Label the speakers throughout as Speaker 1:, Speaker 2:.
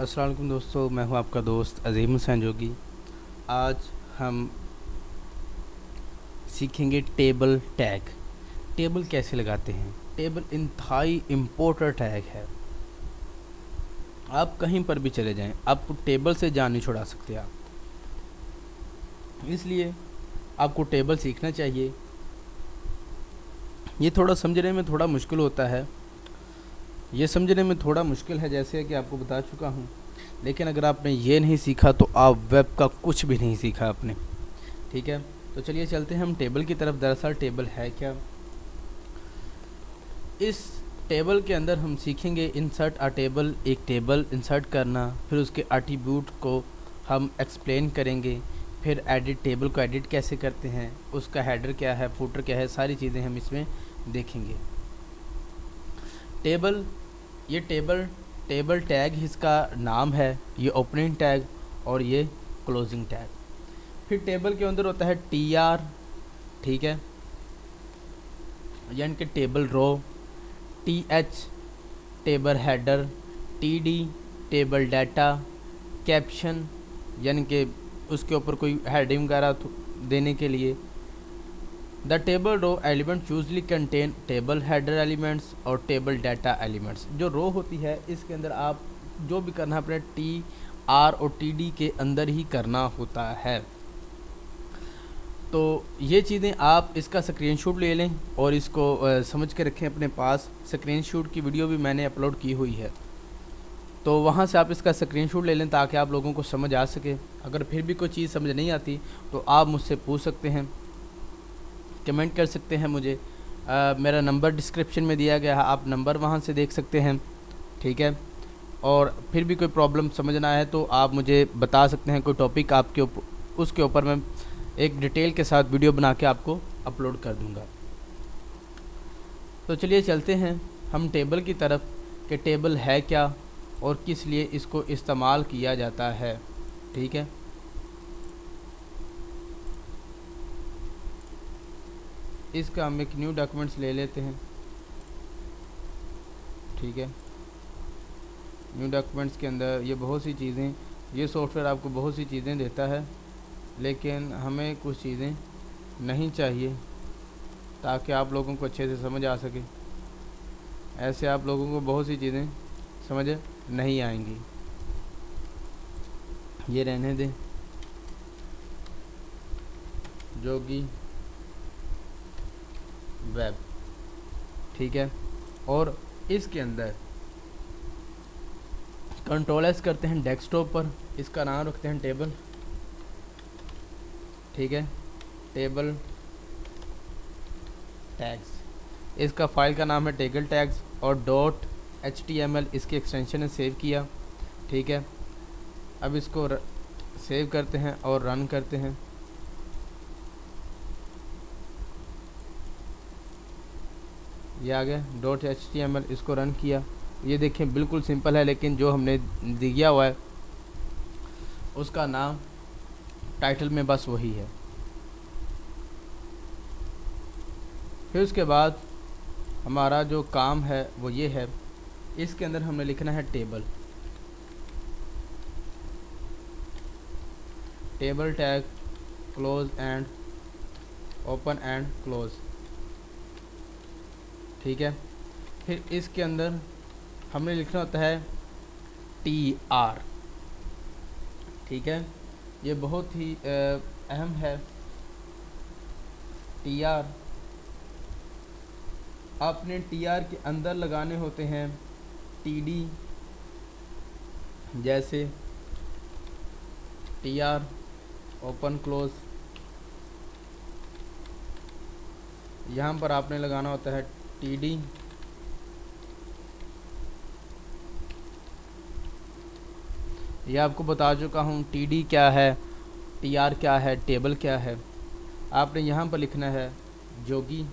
Speaker 1: अस्सलाम वालेकुम दोस्तों, मैं हूं आपका दोस्त अज़ीम हुसैन जोगी। आज हम सीखेंगे टेबल टैग। टेबल कैसे लगाते हैं। टेबल इंतहाई इम्पोर्टेंट टैग है। आप कहीं पर भी चले जाएं, आपको टेबल से जान नहीं छुड़ा सकते आप। इसलिए आपको टेबल सीखना चाहिए। ये थोड़ा समझने में थोड़ा मुश्किल होता है, ये समझने में थोड़ा मुश्किल है, जैसे कि आपको बता चुका हूँ। लेकिन अगर आपने ये नहीं सीखा तो आप वेब का कुछ भी नहीं सीखा आपने। ठीक है, तो चलिए चलते हैं हम टेबल की तरफ। दरअसल टेबल है क्या। इस टेबल के अंदर हम सीखेंगे इंसर्ट अ टेबल, एक टेबल इंसर्ट करना, फिर उसके एट्रीब्यूट को हम एक्सप्लेन करेंगे, फिर एडिट, टेबल को एडिट कैसे करते हैं, उसका हेडर क्या है, फुटर क्या है, सारी चीज़ें हम इसमें देखेंगे। टेबल, ये टेबल टेबल टैग इसका नाम है, ये ओपनिंग टैग और ये क्लोजिंग टैग। फिर टेबल के अंदर होता है टी आर, ठीक है, यानी कि table row, T H table header, T D table data, caption यानी कि उसके ऊपर कोई हेडिंग वगैरह देने के लिए। The table row element usually contain table header elements और टेबल डाटा एलिमेंट्स। जो रो होती है इसके अंदर आप जो भी करना है अपने टी आर और टी डी के अंदर ही करना होता है। तो ये चीज़ें आप इसका स्क्रीनशॉट ले लें और इसको समझ के रखें अपने पास। स्क्रीनशॉट की वीडियो भी मैंने अपलोड की हुई है, तो वहाँ से आप इसका स्क्रीनशॉट ले लें ताकि आप लोगों को समझ आ सके। अगर फिर भी कोई चीज़ समझ नहीं आती तो आप मुझसे पूछ सकते हैं, कमेंट कर सकते हैं मुझे। मेरा नंबर डिस्क्रिप्शन में दिया गया है, आप नंबर वहाँ से देख सकते हैं, ठीक है। और फिर भी कोई प्रॉब्लम समझना है तो आप मुझे बता सकते हैं, कोई टॉपिक आपके उसके ऊपर मैं एक डिटेल के साथ वीडियो बना के आपको अपलोड कर दूंगा। तो चलिए चलते हैं हम टेबल की तरफ कि टेबल है क्या और किस लिए इसको इस्तेमाल किया जाता है, ठीक है। इसका हम एक न्यू डॉक्यूमेंट्स ले लेते हैं, ठीक है। न्यू डॉक्यूमेंट्स के अंदर ये बहुत सी चीज़ें, ये सॉफ्टवेयर आपको बहुत सी चीज़ें देता है, लेकिन हमें कुछ चीज़ें नहीं चाहिए ताकि आप लोगों को अच्छे से समझ आ सके। ऐसे आप लोगों को बहुत सी चीज़ें समझ नहीं आएंगी, ये रहने दें। जोगी वेब, ठीक है। और इसके अंदर कंट्रोल एस करते हैं डेस्कटॉप पर, इसका नाम रखते हैं टेबल, ठीक है, टेबल टैग्स। इसका फाइल का नाम है टेबल टैग्स और डॉट HTML इसकी एक्सटेंशन है, सेव किया, ठीक है। अब इसको सेव करते हैं और रन करते हैं। ये आ गया डॉट HTML, इसको रन किया। ये देखें बिल्कुल सिंपल है, लेकिन जो हमने दिया हुआ है उसका नाम टाइटल में बस वही है। फिर उसके बाद हमारा जो काम है वो ये है, इसके अंदर हमने लिखना है table, table tag close and open and close, ठीक है। फिर इसके अंदर हमने लिखना होता है TR, ठीक है। ये बहुत ही अहम है। TR आपने TR के अंदर लगाने होते हैं TD, जैसे TR ओपन क्लोज। यहाँ पर आपने लगाना होता है TD, ये आपको बता चुका हूँ TD क्या है, TR क्या है, टेबल क्या है। आपने यहाँ पर लिखना है जोगी,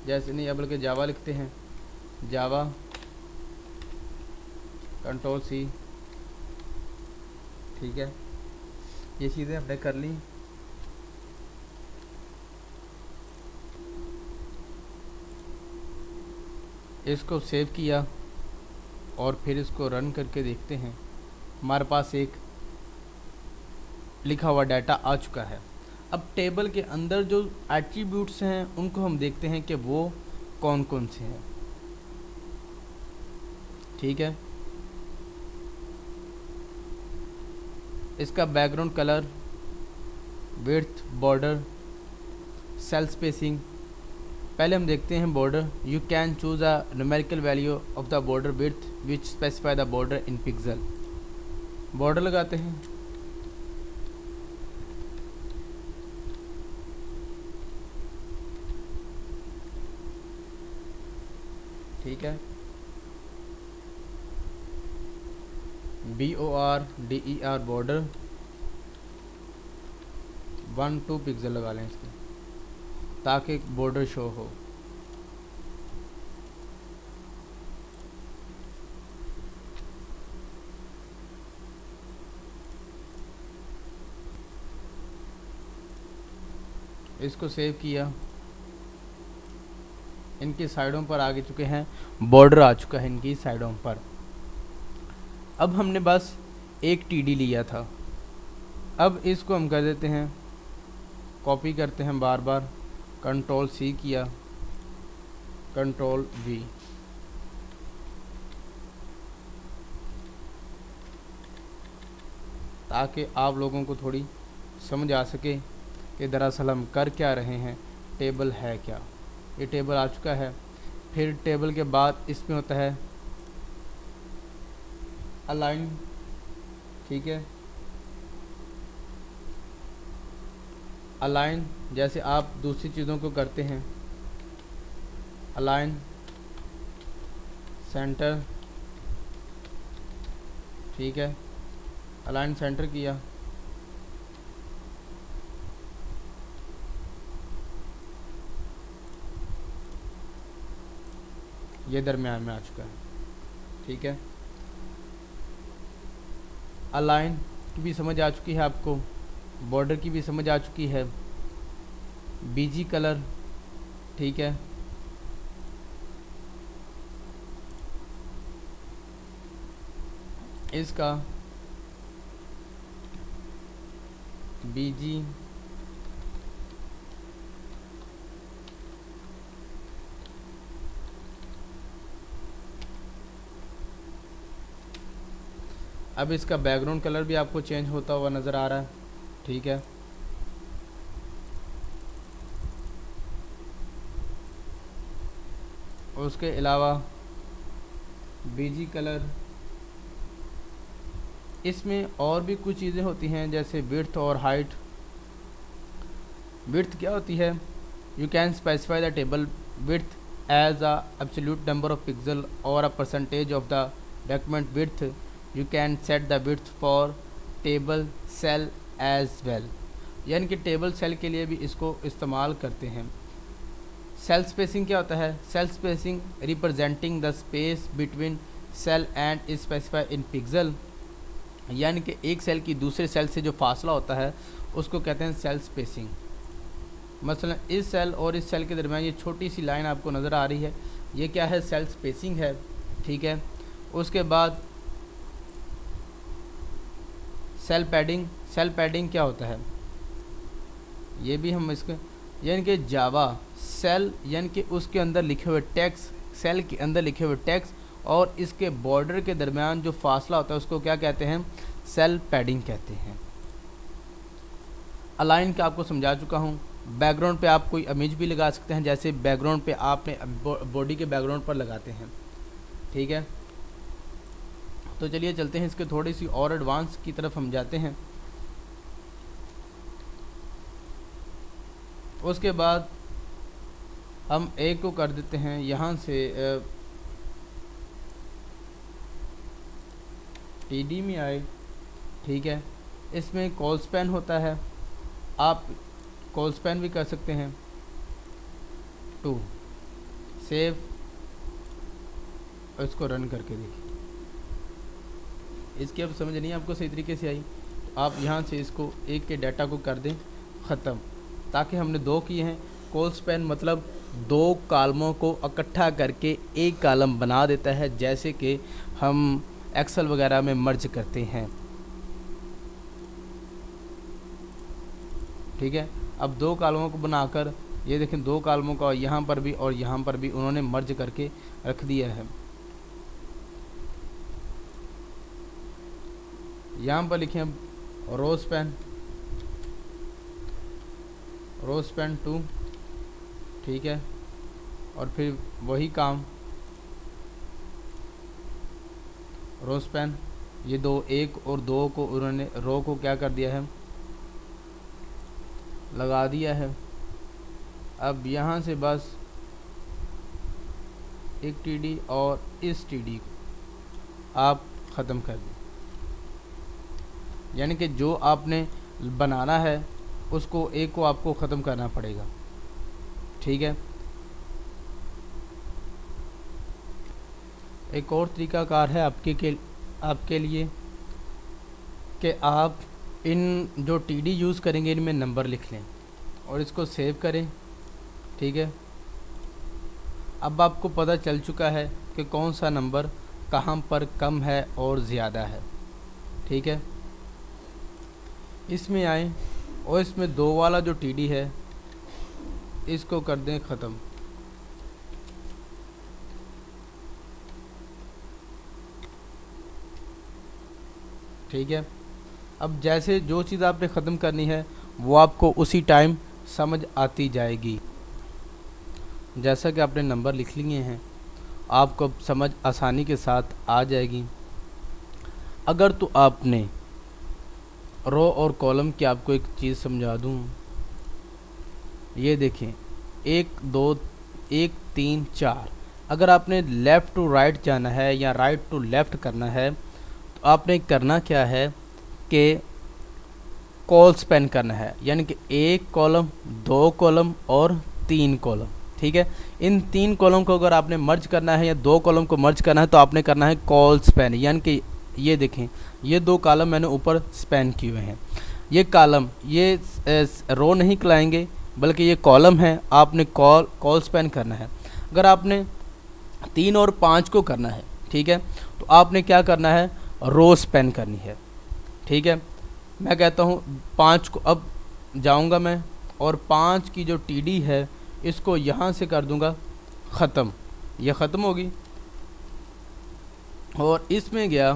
Speaker 1: जैसे नहीं बल्कि जावा लिखते हैं, जावा कंट्रोल C, ठीक है। ये चीज़ें हमने कर ली। इसको सेव किया और फिर इसको रन करके देखते हैं। हमारे पास एक लिखा हुआ डाटा आ चुका है। अब टेबल के अंदर जो एट्रीब्यूट्स हैं उनको हम देखते हैं कि वो कौन कौन से हैं। ठीक है, इसका background colour, width, border, cell spacing. पहले हम देखते हैं border. You can choose a numerical value of the border width which specify the border in pixel. Border लगाते हैं। ठीक है, BORDER बॉर्डर 1-2 पिक्सल लगा लें इसके, ताकि बॉर्डर शो हो। इसको सेव किया। इनकी साइडों पर आगे चुके हैं, बॉर्डर आ चुका है इनकी साइडों पर। अब हमने बस एक TD लिया था। अब इसको हम कर देते हैं, कॉपी करते हैं बार बार, Ctrl+C किया, Ctrl+V। ताकि आप लोगों को थोड़ी समझ आ सके कि दरअसल हम कर क्या रहे हैं, टेबल है क्या। ये टेबल आ चुका है। फिर टेबल के बाद इसमें होता है अलाइन। ठीक है, अलाइन जैसे आप दूसरी चीज़ों को करते हैं, अलाइन सेंटर। ठीक है, अलाइन सेंटर किया। ये दरम्यान में आ चुका है। ठीक है, अलाइन की भी समझ आ चुकी है आपको, बॉर्डर की भी समझ आ चुकी है, BG कलर। ठीक है, इसका BG अब इसका बैकग्राउंड कलर भी आपको चेंज होता हुआ नज़र आ रहा है। ठीक है, उसके अलावा BG कलर। इसमें और भी कुछ चीज़ें होती हैं जैसे विड्थ और हाइट। विड्थ क्या होती है? You can specify the table width as a absolute number of pixel और a percentage of the document width. You can set the width for table cell as well. यानी कि table cell के लिए भी इसको इस्तेमाल करते हैं। सेल स्पेसिंग क्या होता है? Cell spacing representing the space between cell and specify in pixel. यानी कि एक सेल की दूसरे सेल से जो फासला होता है उसको कहते हैं सेल स्पेसिंग। मसलन इस सेल और इस सेल के दरमियान ये छोटी सी लाइन आपको नज़र आ रही है, ये क्या है? सेल स्पेसिंग है। ठीक है, उसके बाद सेल पैडिंग। सेल पैडिंग क्या होता है? ये भी हम इसके यानी कि जावा सेल यानी कि उसके अंदर लिखे हुए टेक्स्ट, सेल के अंदर लिखे हुए टेक्स्ट और इसके बॉर्डर के दरमियान जो फासला होता है उसको क्या कहते हैं? सेल पैडिंग कहते हैं। अलाइन का आपको समझा चुका हूँ। बैकग्राउंड पे आप कोई इमेज भी लगा सकते हैं, जैसे बैकग्राउंड पे आपने बॉडी के बैकग्राउंड पर लगाते हैं। ठीक है, तो चलिए चलते हैं इसके थोड़ी सी और एडवांस की तरफ हम जाते हैं। उसके बाद हम एक को कर देते हैं यहाँ से TD में आए। ठीक है, इसमें कॉल स्पैन होता है, आप कॉल स्पैन भी कर सकते हैं। 2 सेव, और इसको रन करके देखिए। इसकी अब समझ नहीं आपको सही तरीके से आई, तो आप यहाँ से इसको एक के डाटा को कर दें ख़त्म, ताकि हमने 2 किए हैं। कॉल स्पैन मतलब 2 कालमों को इकट्ठा करके एक कालम बना देता है। जैसे कि हम एक्सेल वगैरह में मर्ज करते हैं। ठीक है, अब दो कॉलमों को बनाकर ये देखें, दो कॉलमों का यहाँ पर भी और यहाँ पर भी उन्होंने मर्ज करके रख दिया है। यहाँ पर लिखें अब रो स्पैन 2, ठीक है, और फिर वही काम रो स्पैन, ये दो, एक और दो को उन्होंने रो को क्या कर दिया है, लगा दिया है। अब यहाँ से बस एक टीडी और इस टीडी को आप ख़त्म कर दें, यानी कि जो आपने बनाना है उसको एक को आपको ख़त्म करना पड़ेगा। ठीक है, एक और तरीक़ाकार है आपके लिए कि आप इन जो टीडी यूज़ करेंगे इनमें नंबर लिख लें और इसको सेव करें। ठीक है, अब आपको पता चल चुका है कि कौन सा नंबर कहाँ पर कम है और ज़्यादा है। ठीक है, इसमें आए और इसमें 2 वाला जो टीडी है इसको कर दें ख़त्म। ठीक है, अब जैसे जो चीज़ आपने ख़त्म करनी है वो आपको उसी टाइम समझ आती जाएगी। जैसा कि आपने नंबर लिख लिए हैं आपको अब समझ आसानी के साथ आ जाएगी। अगर तो आपने रो और कॉलम की आपको एक चीज़ समझा दूं, ये देखें 1 2 1 3 4, अगर आपने लेफ़्ट टू राइट जाना है या राइट टू लेफ़्ट करना है तो आपने करना क्या है कि कॉल स्पैन करना है, यानी कि 1 कॉलम 2 कॉलम और 3 कॉलम। ठीक है, इन 3 कॉलम को अगर आपने मर्ज करना है या 2 कॉलम को मर्ज करना है तो आपने करना है कॉल स्पैन, यानी कि ये देखें ये 2 कॉलम मैंने ऊपर स्पैन किए हुए हैं, ये कॉलम ये रो नहीं कहलाएंगे बल्कि ये कॉलम है, आपने कॉल स्पैन करना है। अगर आपने 3 और 5 को करना है, ठीक है, तो आपने क्या करना है, रो स्पैन करनी है। ठीक है, मैं कहता हूँ 5 को अब जाऊँगा मैं और 5 की जो टीडी है इसको यहाँ से कर दूँगा ख़त्म, ये ख़त्म होगी और इसमें गया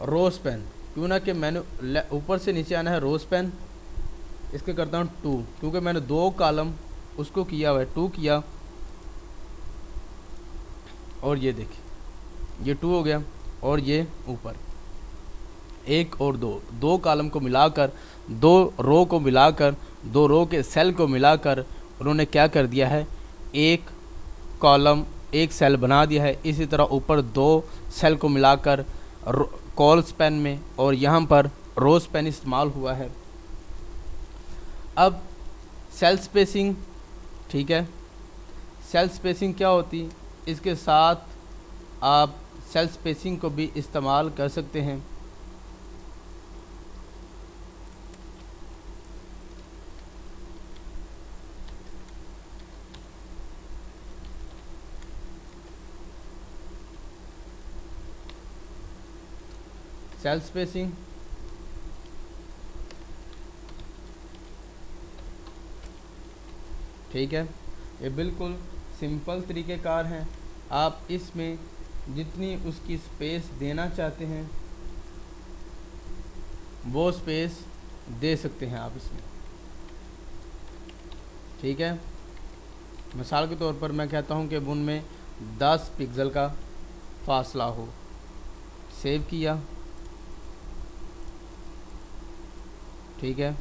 Speaker 1: रो स्पैन, क्यों ना कि मैंने ऊपर से नीचे आना है रो स्पैन, इसके करता हूँ 2, क्योंकि मैंने 2 कॉलम उसको किया हुआ है, 2 किया और ये देखिए ये 2 हो गया और ये ऊपर 1 और 2 कॉलम को मिलाकर 2 रो को मिलाकर 2 रो के सेल को मिलाकर उन्होंने क्या कर दिया है, 1 कॉलम 1 सेल बना दिया है। इसी तरह ऊपर 2 सेल को मिलाकर कॉल स्पैन में और यहाँ पर रो स्पैन इस्तेमाल हुआ है। अब सेल स्पेसिंग, ठीक है, सेल स्पेसिंग क्या होती, इसके साथ आप सेल स्पेसिंग को भी इस्तेमाल कर सकते हैं। सेल स्पेसिंग ठीक है, ये बिल्कुल सिंपल तरीक़ेकार हैं। आप इसमें जितनी उसकी स्पेस देना चाहते हैं वो स्पेस दे सकते हैं आप इसमें। ठीक है, मिसाल के तौर पर मैं कहता हूं कि उनमें 10 पिक्सल का फासला हो, सेव किया। ठीक है,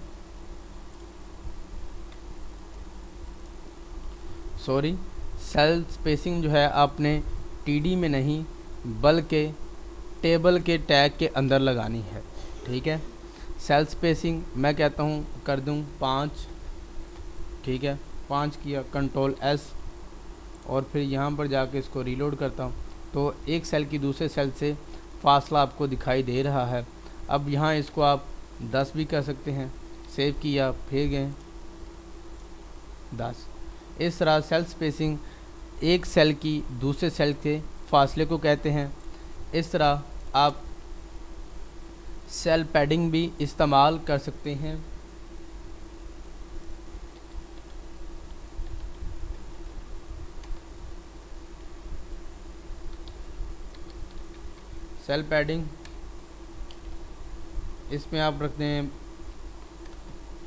Speaker 1: सॉरी, सेल स्पेसिंग जो है आपने टीडी में नहीं बल्कि टेबल के टैग के अंदर लगानी है। ठीक है, सेल स्पेसिंग मैं कहता हूँ कर दूँ 5। ठीक है, 5 किया, कंट्रोल S और फिर यहाँ पर जाके इसको रीलोड करता हूँ तो एक सेल की दूसरे सेल से फासला आपको दिखाई दे रहा है। अब यहाँ इसको आप 10 भी कर सकते हैं, सेव किया, फिर गए 10। इस तरह सेल स्पेसिंग एक सेल की दूसरे सेल के फासले को कहते हैं। इस तरह आप सेल पैडिंग भी इस्तेमाल कर सकते हैं। सेल पैडिंग इसमें आप रख दें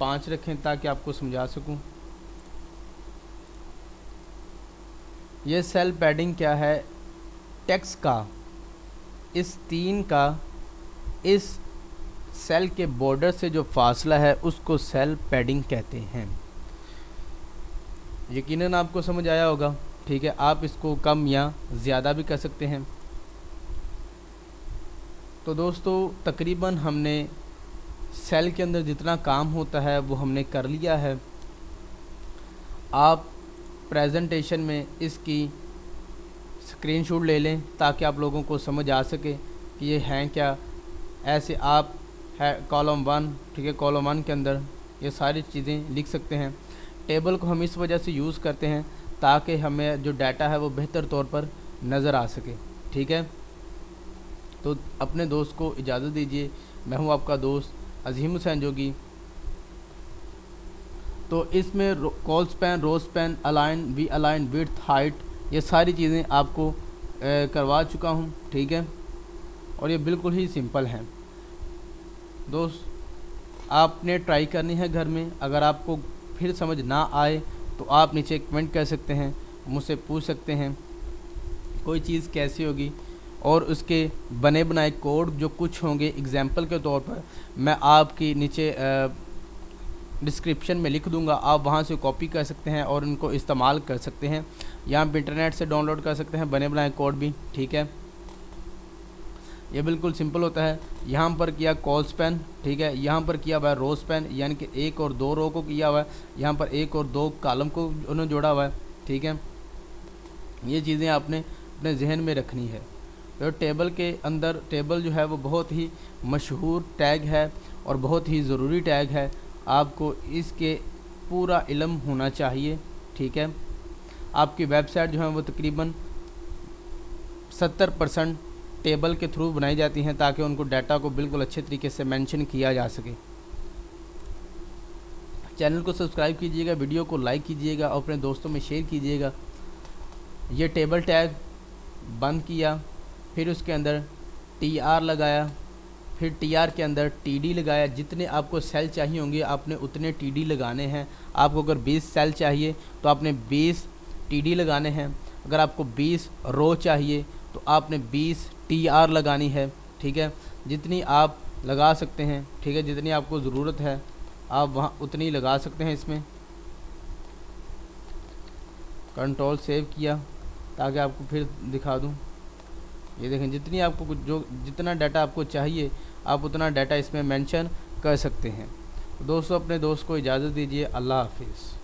Speaker 1: 5 रखें ताकि आपको समझा सकूं। ये सेल पैडिंग क्या है, टेक्स्ट का इस 3 का इस सेल के बॉर्डर से जो फासला है उसको सेल पैडिंग कहते हैं। यकीनन आपको समझ आया होगा। ठीक है, आप इसको कम या ज़्यादा भी कर सकते हैं। तो दोस्तों तकरीबन हमने सेल के अंदर जितना काम होता है वो हमने कर लिया है। आप प्रेजेंटेशन में इसकी स्क्रीनशॉट ले लें ताकि आप लोगों को समझ आ सके कि ये हैं क्या। ऐसे आप है कॉलम 1, ठीक है, कॉलम 1 के अंदर ये सारी चीज़ें लिख सकते हैं। टेबल को हम इस वजह से यूज़ करते हैं ताकि हमें जो डाटा है वो बेहतर तौर पर नज़र आ सके। ठीक है, तो अपने दोस्त को इजाज़त दीजिए। मैं हूं आपका दोस्त अज़ीम हुसैन जोगी। तो इसमें col span, row span, align, V align, width, height, ये सारी चीज़ें आपको करवा चुका हूं। ठीक है, और ये बिल्कुल ही सिंपल हैं दोस्त। आपने ट्राई करनी है घर में। अगर आपको फिर समझ ना आए तो आप नीचे कमेंट कर सकते हैं, मुझसे पूछ सकते हैं कोई चीज़ कैसी होगी, और उसके बने बनाए कोड जो कुछ होंगे एग्जाम्पल के तौर पर मैं आपकी नीचे डिस्क्रिप्शन में लिख दूंगा। आप वहां से कॉपी कर सकते हैं और उनको इस्तेमाल कर सकते हैं। यहाँ पे इंटरनेट से डाउनलोड कर सकते हैं बने बनाए कोड भी। ठीक है, ये बिल्कुल सिंपल होता है। यहाँ पर किया कॉल स्पैन, ठीक है, यहाँ पर किया हुआ है रो स्पैन, यानी कि 1 और 2 रो को किया हुआ है, यहाँ पर 1 और 2 कॉलम को उन्होंने जोड़ा हुआ है। ठीक है, ये चीज़ें आपने अपने जहन में रखनी है। तो टेबल के अंदर, टेबल जो है वो बहुत ही मशहूर टैग है और बहुत ही ज़रूरी टैग है। आपको इसके पूरा इल्म होना चाहिए। ठीक है, आपकी वेबसाइट जो है वो तकरीबन 70% टेबल के थ्रू बनाई जाती हैं ताकि उनको डाटा को बिल्कुल अच्छे तरीके से मेंशन किया जा सके। चैनल को सब्सक्राइब कीजिएगा, वीडियो को लाइक कीजिएगा और अपने दोस्तों में शेयर कीजिएगा। ये टेबल टैग बंद किया, फिर उसके अंदर TR लगाया, फिर TR के अंदर TD लगाया। जितने आपको सेल चाहिए होंगे आपने उतने TD लगाने हैं। आपको अगर 20 सेल चाहिए तो आपने 20 TD लगाने हैं। अगर आपको 20 रो चाहिए तो आपने 20 TR लगानी है। ठीक है, जितनी आप लगा सकते हैं, ठीक है, जितनी आपको ज़रूरत है आप वहाँ उतनी लगा सकते हैं। इसमें कंट्रोल सेव किया ताकि आपको फिर दिखा दूँ। ये देखें, जितनी आपको जितना डाटा आपको चाहिए आप उतना डाटा इसमें मेंशन कर सकते हैं। दोस्तों अपने दोस्त को इजाज़त दीजिए। अल्लाह हाफिज़।